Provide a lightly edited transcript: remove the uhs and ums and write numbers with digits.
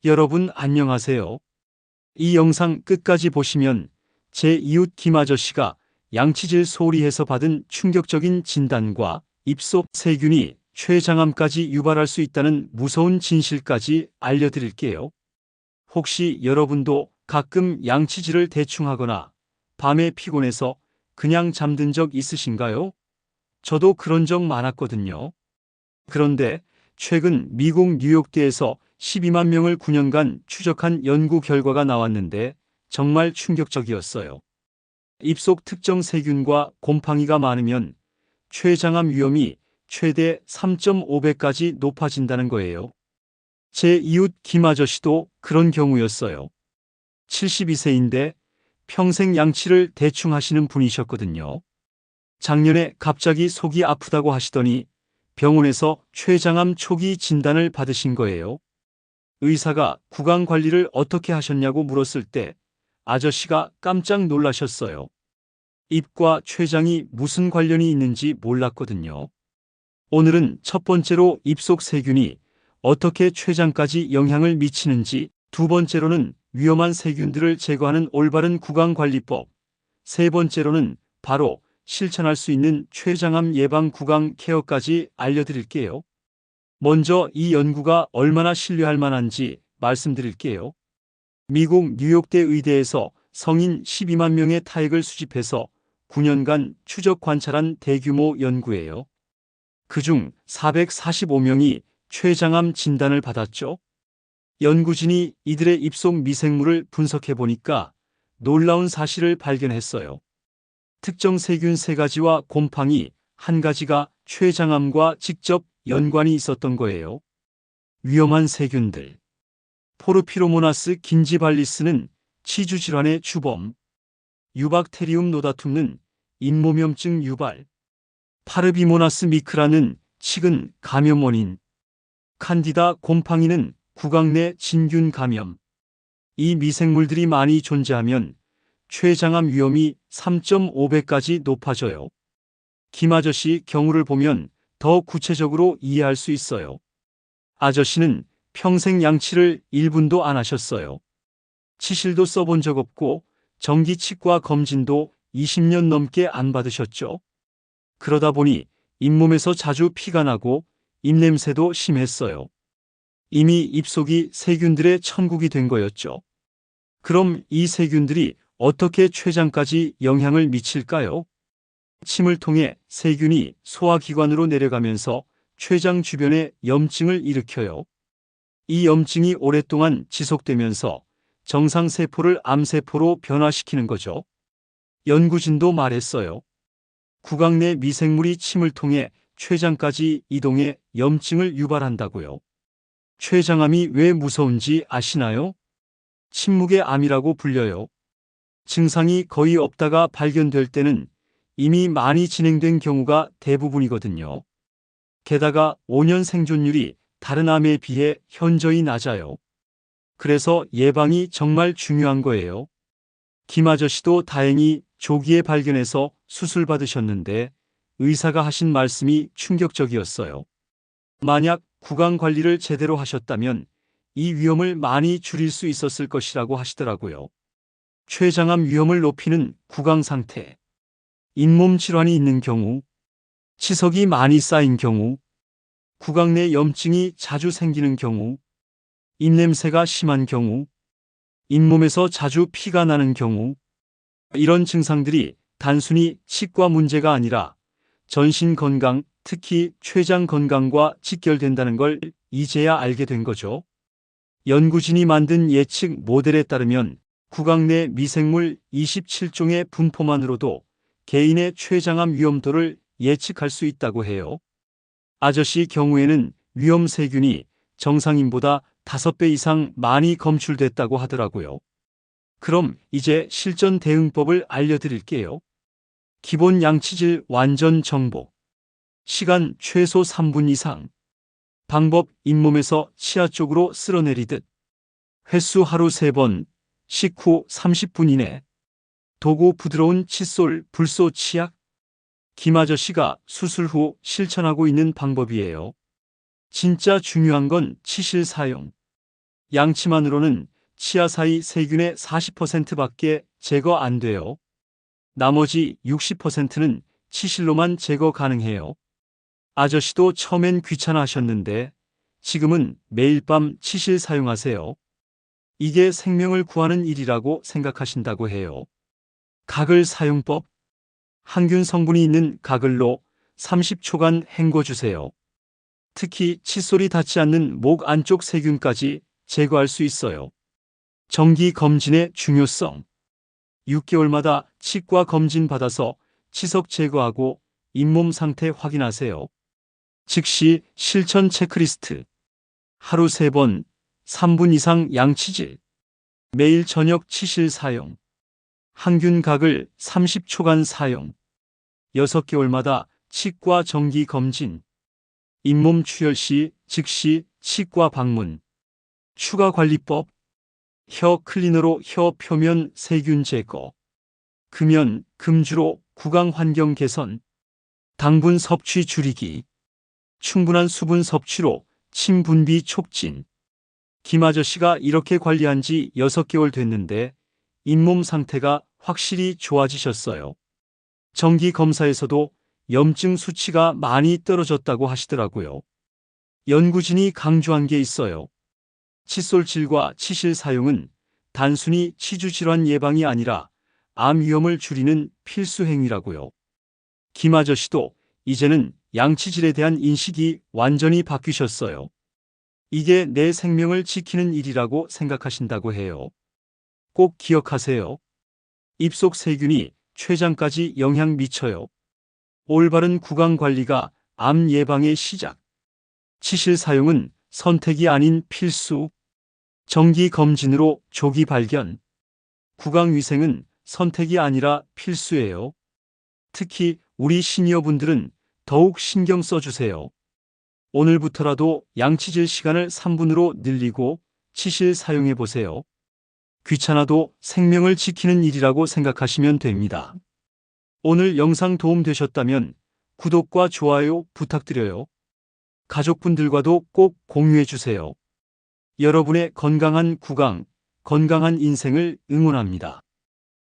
여러분 안녕하세요. 이 영상 끝까지 보시면 제 이웃 김 아저씨가 양치질 소리에서 받은 충격적인 진단과 입속 세균이 췌장암까지 유발할 수 있다는 무서운 진실까지 알려드릴게요. 혹시 여러분도 가끔 양치질을 대충 하거나 밤에 피곤해서 그냥 잠든 적 있으신가요? 저도 그런 적 많았거든요. 그런데 최근 미국 뉴욕대에서 12만 명을 9년간 추적한 연구 결과가 나왔는데 정말 충격적이었어요. 입속 특정 세균과 곰팡이가 많으면 췌장암 위험이 최대 3.5배까지 높아진다는 거예요. 제 이웃 김 아저씨도 그런 경우였어요. 72세인데 평생 양치를 대충 하시는 분이셨거든요. 작년에 갑자기 속이 아프다고 하시더니 병원에서 췌장암 초기 진단을 받으신 거예요. 의사가 구강 관리를 어떻게 하셨냐고 물었을 때 아저씨가 깜짝 놀라셨어요. 입과 췌장이 무슨 관련이 있는지 몰랐거든요. 오늘은 첫 번째로 입속 세균이 어떻게 췌장까지 영향을 미치는지, 두 번째로는 위험한 세균들을 제거하는 올바른 구강 관리법, 세 번째로는 바로 실천할 수 있는 췌장암 예방 구강 케어까지 알려드릴게요. 먼저 이 연구가 얼마나 신뢰할 만한지 말씀드릴게요. 미국 뉴욕대 의대에서 성인 12만 명의 타액을 수집해서 9년간 추적 관찰한 대규모 연구예요. 그중 445명이 췌장암 진단을 받았죠. 연구진이 이들의 입속 미생물을 분석해 보니까 놀라운 사실을 발견했어요. 특정 세균 3가지와 곰팡이 1가지가 췌장암과 직접 연관이 있었던 거예요. 위험한 세균들. 포르피로모나스 긴지발리스는 치주질환의 주범. 유박테리움 노다툼는 잇몸염증 유발. 파르비모나스 미크라는 치근 감염 원인. 칸디다 곰팡이는 구강 내 진균 감염. 이 미생물들이 많이 존재하면 췌장암 위험이 3.5배까지 높아져요. 김 아저씨 경우를 보면 더 구체적으로 이해할 수 있어요. 아저씨는 평생 양치를 1분도 안 하셨어요. 치실도 써본 적 없고 정기 치과 검진도 20년 넘게 안 받으셨죠. 그러다 보니 잇몸에서 자주 피가 나고 입냄새도 심했어요. 이미 입속이 세균들의 천국이 된 거였죠. 그럼 이 세균들이 어떻게 췌장까지 영향을 미칠까요? 침을 통해 세균이 소화기관으로 내려가면서 췌장 주변에 염증을 일으켜요. 이 염증이 오랫동안 지속되면서 정상세포를 암세포로 변화시키는 거죠. 연구진도 말했어요. 구강 내 미생물이 침을 통해 췌장까지 이동해 염증을 유발한다고요. 췌장암이 왜 무서운지 아시나요? 침묵의 암이라고 불려요. 증상이 거의 없다가 발견될 때는 이미 많이 진행된 경우가 대부분이거든요. 게다가 5년 생존율이 다른 암에 비해 현저히 낮아요. 그래서 예방이 정말 중요한 거예요. 김 아저씨도 다행히 조기에 발견해서 수술 받으셨는데 의사가 하신 말씀이 충격적이었어요. 만약 구강 관리를 제대로 하셨다면 이 위험을 많이 줄일 수 있었을 것이라고 하시더라고요. 췌장암 위험을 높이는 구강 상태. 잇몸 질환이 있는 경우, 치석이 많이 쌓인 경우, 구강 내 염증이 자주 생기는 경우, 입냄새가 심한 경우, 잇몸에서 자주 피가 나는 경우, 이런 증상들이 단순히 치과 문제가 아니라 전신 건강, 특히 췌장 건강과 직결된다는 걸 이제야 알게 된 거죠. 연구진이 만든 예측 모델에 따르면 구강 내 미생물 27종의 분포만으로도 개인의 췌장암 위험도를 예측할 수 있다고 해요. 아저씨 경우에는 위험 세균이 정상인보다 5배 이상 많이 검출됐다고 하더라고요. 그럼 이제 실전 대응법을 알려드릴게요. 기본 양치질 완전 정복. 시간 최소 3분 이상. 방법 잇몸에서 치아 쪽으로 쓸어내리듯. 횟수 하루 3번. 식후 30분 이내. 도구 부드러운 칫솔 불소 치약. 김 아저씨가 수술 후 실천하고 있는 방법이에요. 진짜 중요한 건 치실 사용. 양치만으로는 치아 사이 세균의 40%밖에 제거 안 돼요. 나머지 60%는 치실로만 제거 가능해요. 아저씨도 처음엔 귀찮아 하셨는데 지금은 매일 밤 치실 사용하세요. 이게 생명을 구하는 일이라고 생각하신다고 해요. 가글 사용법. 항균 성분이 있는 가글로 30초간 헹궈주세요. 특히 칫솔이 닿지 않는 목 안쪽 세균까지 제거할 수 있어요. 정기 검진의 중요성. 6개월마다 치과 검진 받아서 치석 제거하고 잇몸 상태 확인하세요. 즉시 실천 체크리스트. 하루 3번, 3분 이상 양치질. 매일 저녁 치실 사용. 항균 가글 30초간 사용. 6개월마다 치과 정기 검진. 잇몸 출혈 시 즉시 치과 방문. 추가 관리법. 혀 클리너로 혀 표면 세균 제거. 금연, 금주로 구강 환경 개선. 당분 섭취 줄이기. 충분한 수분 섭취로 침 분비 촉진. 김 아저씨가 이렇게 관리한 지 6개월 됐는데 잇몸 상태가 확실히 좋아지셨어요. 정기 검사에서도 염증 수치가 많이 떨어졌다고 하시더라고요. 연구진이 강조한 게 있어요. 칫솔질과 치실 사용은 단순히 치주질환 예방이 아니라 암 위험을 줄이는 필수 행위라고요. 김 아저씨도 이제는 양치질에 대한 인식이 완전히 바뀌셨어요. 이게 내 생명을 지키는 일이라고 생각하신다고 해요. 꼭 기억하세요. 입속 세균이 췌장까지 영향 미쳐요. 올바른 구강 관리가 암 예방의 시작. 치실 사용은 선택이 아닌 필수. 정기 검진으로 조기 발견. 구강 위생은 선택이 아니라 필수예요. 특히 우리 시니어분들은 더욱 신경 써주세요. 오늘부터라도 양치질 시간을 3분으로 늘리고 치실 사용해 보세요. 귀찮아도 생명을 지키는 일이라고 생각하시면 됩니다. 오늘 영상 도움되셨다면 구독과 좋아요 부탁드려요. 가족분들과도 꼭 공유해 주세요. 여러분의 건강한 구강, 건강한 인생을 응원합니다.